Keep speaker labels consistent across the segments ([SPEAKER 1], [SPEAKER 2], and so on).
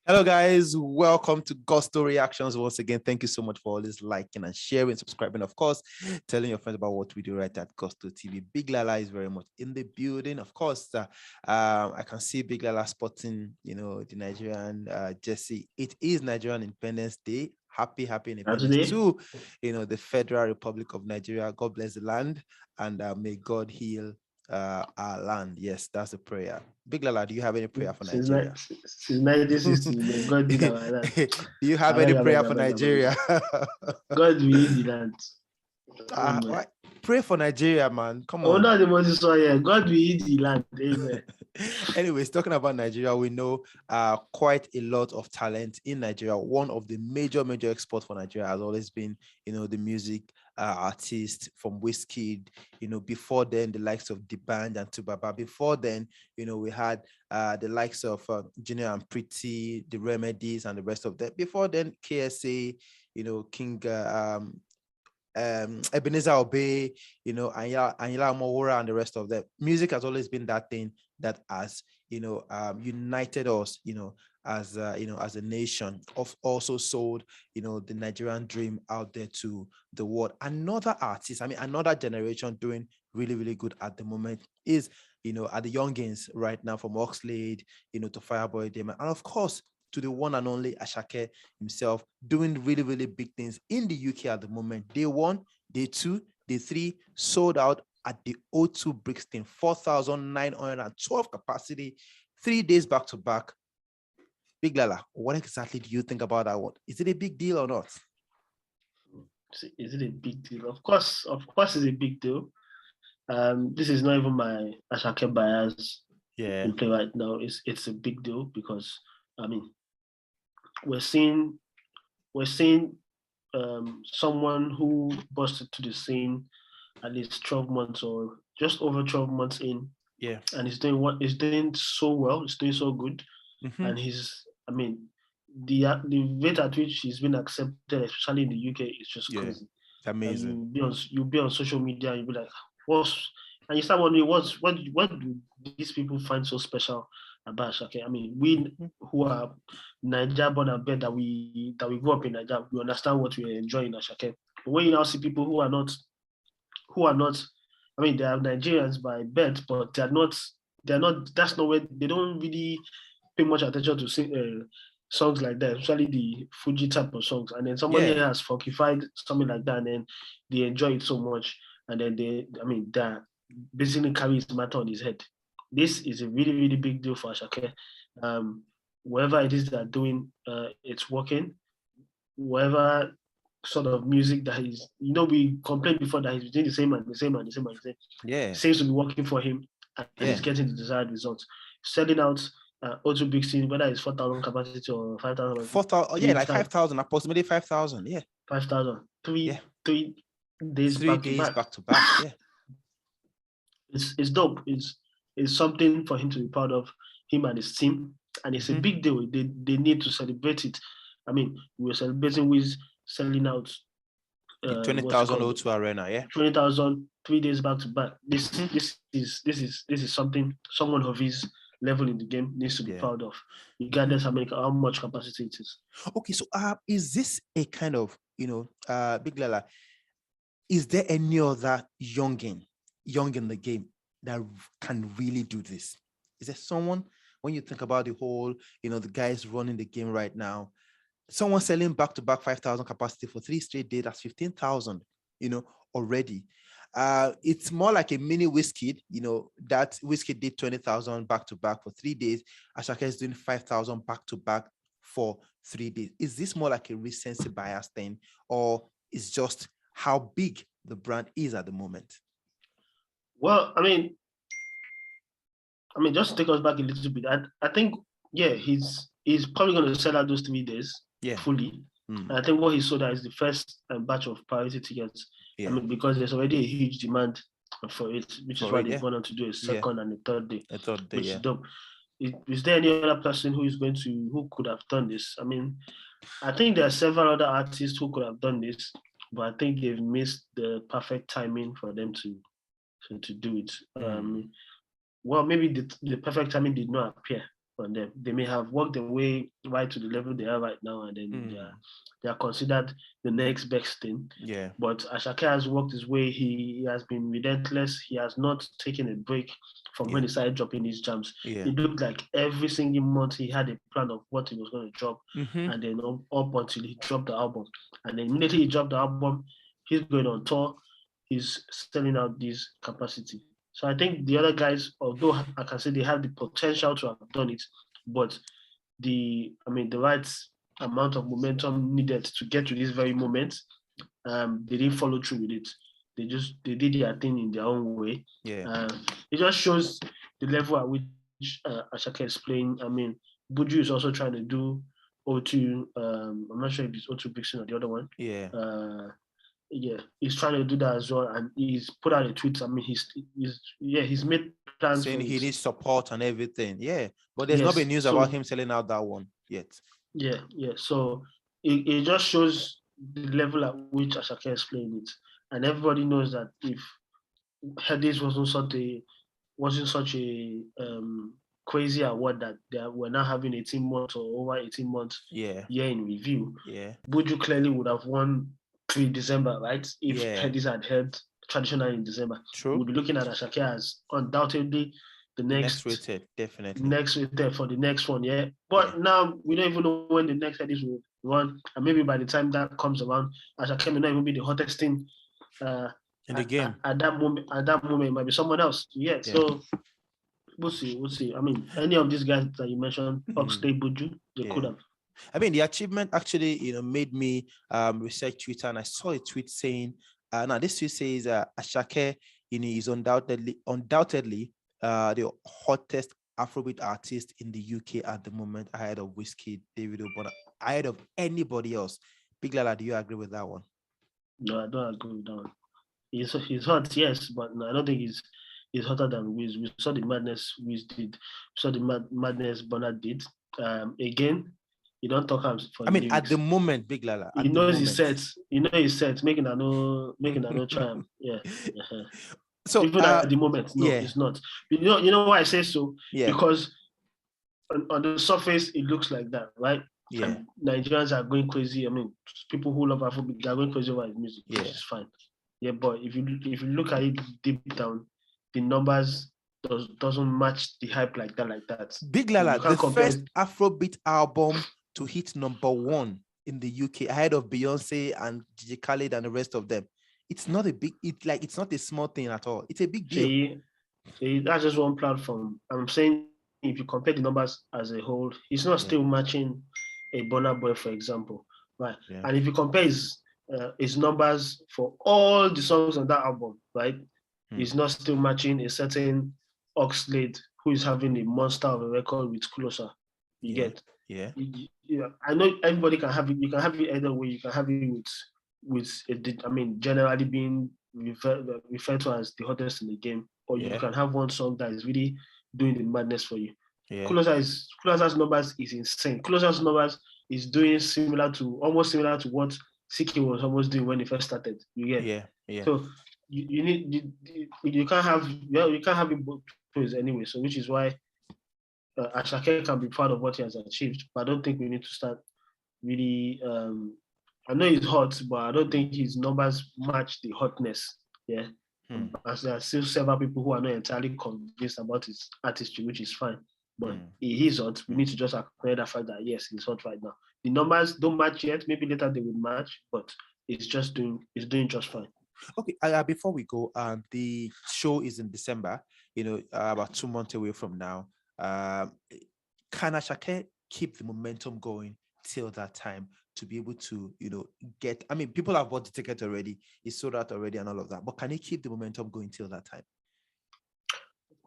[SPEAKER 1] Hello, guys. Welcome to Gusto Reactions. Once again, thank you so much for always liking and sharing, subscribing, of course, telling your friends about what we do right at Gusto TV. Big Lala is very much in the building. Of course, I can see Big Lala spotting, the Nigerian jersey. It is Nigerian Independence Day. Happy Independence to, the Federal Republic of Nigeria. God bless the land, and may God heal our land. Yes, that's a prayer. Big Lala, do you have any prayer for Nigeria?
[SPEAKER 2] Since 1960, may God be our land.
[SPEAKER 1] Do you have any prayer for Nigeria?
[SPEAKER 2] God will heal the land.
[SPEAKER 1] Pray for Nigeria, man. Come on.
[SPEAKER 2] Oh, no, the Moses saw here. God will heal the land. Amen.
[SPEAKER 1] Anyways, talking about Nigeria, we know quite a lot of talent in Nigeria. One of the major exports for Nigeria has always been, the music artist from WIZKID. Before then, the likes of D'banj and Tubaba. Before then, we had the likes of Junior and Pretty, the Remedies, and the rest of them. Before then, KSA, King Ebenezer Obey, Anyala Mowora, and the rest of them. Music has always been that thing that has, united us, as a nation. Of also sold, the Nigerian dream out there to the world. Another artist, another generation doing really good at the moment is, at the youngins right now, from Oxlade, to Fireboy Damon, and of course, to the one and only ASAKE himself, doing really big things in the UK at the moment. Day 1, day 2, day 3, sold out at the O2 Brixton, 4,912 capacity, 3 days back to back. Big Lala, what exactly do you think about that one? Is it a big deal or not?
[SPEAKER 2] Is it a big deal? Of course, it's a big deal. This is not even my ASAKE bias in play right now. It's a big deal because we're seeing someone who busted to the scene at least 12 months or just over 12 months in.
[SPEAKER 1] Yeah.
[SPEAKER 2] And he's doing so well, he's doing so good. Mm-hmm. And the rate at which he's been accepted, especially in the UK, is just crazy.
[SPEAKER 1] It's amazing.
[SPEAKER 2] You'll be on social media and you'll be like, and you start wondering what do these people find so special about ASAKE? We who are Nigeria born and bred, that we grew up in Nigeria, we understand what we enjoy in ASAKE. But when you now see people who are not, they are Nigerians by birth, but they're not. That's not where they don't really pay much attention to sing songs like that, especially the Fuji type of songs. And then somebody has funkified something like that, and then they enjoy it so much, and then they basically carry his matter on his head. This is a really big deal for ASAKE. Whatever it is they're doing, it's working. Whatever sort of music that he's, we complained before that he's doing the same.
[SPEAKER 1] Yeah.
[SPEAKER 2] Seems to be working for him, and he's getting the desired results. Selling out O2 Brixton, whether it's 4,000 capacity or 5,000.
[SPEAKER 1] 4,000, like 5,000, approximately 5,000. Yeah.
[SPEAKER 2] 5,000. 3 days back to back. Yeah. It's dope. It's something for him to be proud of, him and his team, and it's a big deal. They need to celebrate it. We were celebrating with selling out
[SPEAKER 1] the 20,000 O2 Arena,
[SPEAKER 2] 20,000 3 days back to back. This is something someone of his level in the game needs to be proud of, regardless how much capacity it is.
[SPEAKER 1] Okay, so is this a kind of Big Lala? Is there any other young in the game that can really do this? Is there someone, when you think about the whole, the guys running the game right now, someone selling back to back 5,000 capacity for 3 straight days, that's 15,000, already. It's more like a mini WIZKID, that WIZKID did 20,000 back to back for 3 days. ASAKE is doing 5,000 back to back for 3 days. Is this more like a recency bias thing, or is just how big the brand is at the moment?
[SPEAKER 2] Well, just to take us back a little bit, I think, he's probably going to sell out those 3 days fully. And I think what he sold out is the first batch of priority tickets. Because there's already a huge demand for it, which is why they've gone on to do a second and a third day. Which is dope. Is there any other person who could have done this? I think there are several other artists who could have done this, but I think they've missed the perfect timing for them to do it. Well, maybe the perfect timing did not appear. on them. They may have worked their way right to the level they are right now, and then they are considered the next best thing.
[SPEAKER 1] Yeah.
[SPEAKER 2] But ASAKE has worked his way. He has been relentless. He has not taken a break from when he started dropping his jams.
[SPEAKER 1] Yeah.
[SPEAKER 2] It looked like every single month he had a plan of what he was going to drop, and then up until he dropped the album. And then immediately he dropped the album, he's going on tour. He's selling out this capacity. So I think the other guys, although I can say they have the potential to have done it, but the right amount of momentum needed to get to this very moment, they didn't follow through with it. They did their thing in their own way.
[SPEAKER 1] Yeah.
[SPEAKER 2] It just shows the level at which ASAKE is playing. I mean, Buju is also trying to do O2. I'm not sure if it's O2 Vixen or the other one.
[SPEAKER 1] Yeah.
[SPEAKER 2] Yeah, he's trying to do that as well, and he's put out a tweet. I mean, he's made plans
[SPEAKER 1] saying
[SPEAKER 2] for
[SPEAKER 1] he
[SPEAKER 2] it.
[SPEAKER 1] needs support and everything. Yeah, but there's not been news about him selling out that one yet.
[SPEAKER 2] Yeah. So it just shows the level at which ASAKE is playing it, and everybody knows that if this wasn't such a crazy award that we're now having 18 months or over 18 months year in review, Buju clearly would have won pre-December, right? If Hedis had held traditional in December.
[SPEAKER 1] True.
[SPEAKER 2] We'll be looking at ASAKE as undoubtedly the next
[SPEAKER 1] rated, definitely.
[SPEAKER 2] Next rated for the next one, yeah. But now we don't even know when the next Hedis will run. And maybe by the time that comes around, ASAKE may not even be the hottest thing
[SPEAKER 1] in the game.
[SPEAKER 2] At that moment, it might be someone else. Yeah. So we'll see. I mean, any of these guys that you mentioned, Oxlade, Buju, they could have.
[SPEAKER 1] I mean, the achievement actually, made me research Twitter, and I saw a tweet saying, now this tweet says ASAKE, is undoubtedly the hottest Afrobeat artist in the UK at the moment, ahead of WIZKID, Davido, but ahead of anybody else. Big Lala, do you agree with that one?
[SPEAKER 2] No, I don't agree with that one. He's hot, yes, but no, I don't think he's hotter than Wiz. We saw the madness Wiz did. We saw the madness Bernard did. Again, you don't talk him for.
[SPEAKER 1] I mean, at the moment, Big Lala.
[SPEAKER 2] He knows his sets. Making a no charm. Yeah. So even at the moment, no, it's not. You know why I say so?
[SPEAKER 1] Yeah.
[SPEAKER 2] Because on the surface, it looks like that, right?
[SPEAKER 1] Yeah.
[SPEAKER 2] And Nigerians are going crazy. I mean, people who love Afrobeat, they're going crazy over his music, which is fine. Yeah, but if you look at it deep down, the numbers doesn't match the hype like that.
[SPEAKER 1] Big Lala, the first Afrobeat album to hit #1 in the UK ahead of Beyonce and DJ Khaled and the rest of them. It's not it's not a small thing at all. It's a big deal.
[SPEAKER 2] See, that's just one platform. I'm saying if you compare the numbers as a whole, it's not still matching a Burna Boy, for example, right? Yeah. And if you compare his numbers for all the songs on that album, right, it's not still matching a certain Oxlade who is having a monster of a record with Closer. You get?
[SPEAKER 1] Yeah.
[SPEAKER 2] I know everybody can have it. You can have it either way. You can have it generally being referred to as the hottest in the game, or you can have one song that is really doing the madness for you. Yeah. Closer's numbers is insane. Closer's numbers is doing almost similar to what CK was almost doing when he first started. You get?
[SPEAKER 1] Yeah.
[SPEAKER 2] So you can't have it both ways anyway. So which is why ASAKE can be proud of what he has achieved, but I don't think we need to start really. I know he's hot, but I don't think his numbers match the hotness. Yeah, as there are still several people who are not entirely convinced about his artistry, which is fine. But he is hot. We need to just acknowledge the fact that yes, he's hot right now. The numbers don't match yet. Maybe later they will match, but it's doing just fine.
[SPEAKER 1] Okay, before we go, the show is in December. About 2 months away from now. Can ASAKE keep the momentum going till that time to be able to, get? I mean, people have bought the ticket already. It's sold out already, and all of that. But can he keep the momentum going till that time?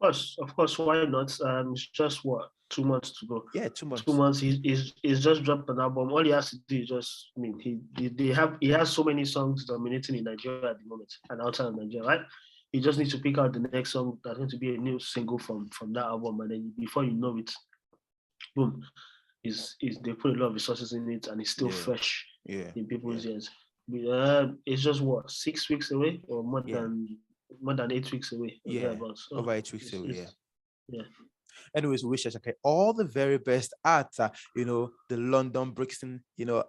[SPEAKER 2] Of course, why not? It's just 2 months to go.
[SPEAKER 1] Yeah, 2 months.
[SPEAKER 2] 2 months. He's just dropped an album. All he has to do is just, he has so many songs dominating in Nigeria at the moment and outside of Nigeria, right? He just needs to pick out the next song that's going to be a new single from that album, and then before you know it, boom, they put a lot of resources in it, and it's still fresh in people's ears. It's just 6 weeks away, or more than 8 weeks away.
[SPEAKER 1] So over 8 weeks away. Yeah. Anyways, we wish Asake all the very best at the London Brixton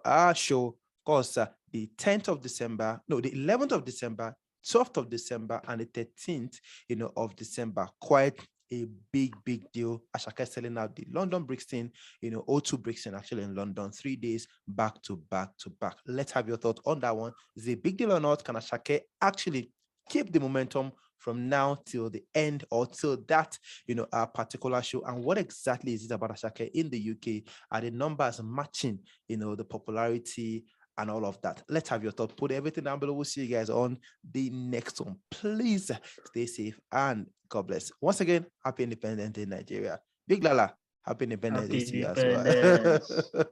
[SPEAKER 1] our show. Of course, the 10th of December, no, the 11th of December, 12th of December, and the 13th, of December. Quite a big deal. Asake selling out the London Brixton, O2 Brixton actually in London, 3 days back to back to back. Let's have your thoughts on that one. Is it a big deal or not? Can Asake actually keep the momentum from now till the end, or till that our particular show? And what exactly is it about Asake in the UK? Are the numbers matching the popularity and all of that? Let's have your thought. Put everything down below. We'll see you guys on the next one. Please stay safe and God bless. Once again, happy Independence Day, Nigeria. Big Lala, happy Independence Day
[SPEAKER 2] Happy
[SPEAKER 1] to you as
[SPEAKER 2] Independence.
[SPEAKER 1] well.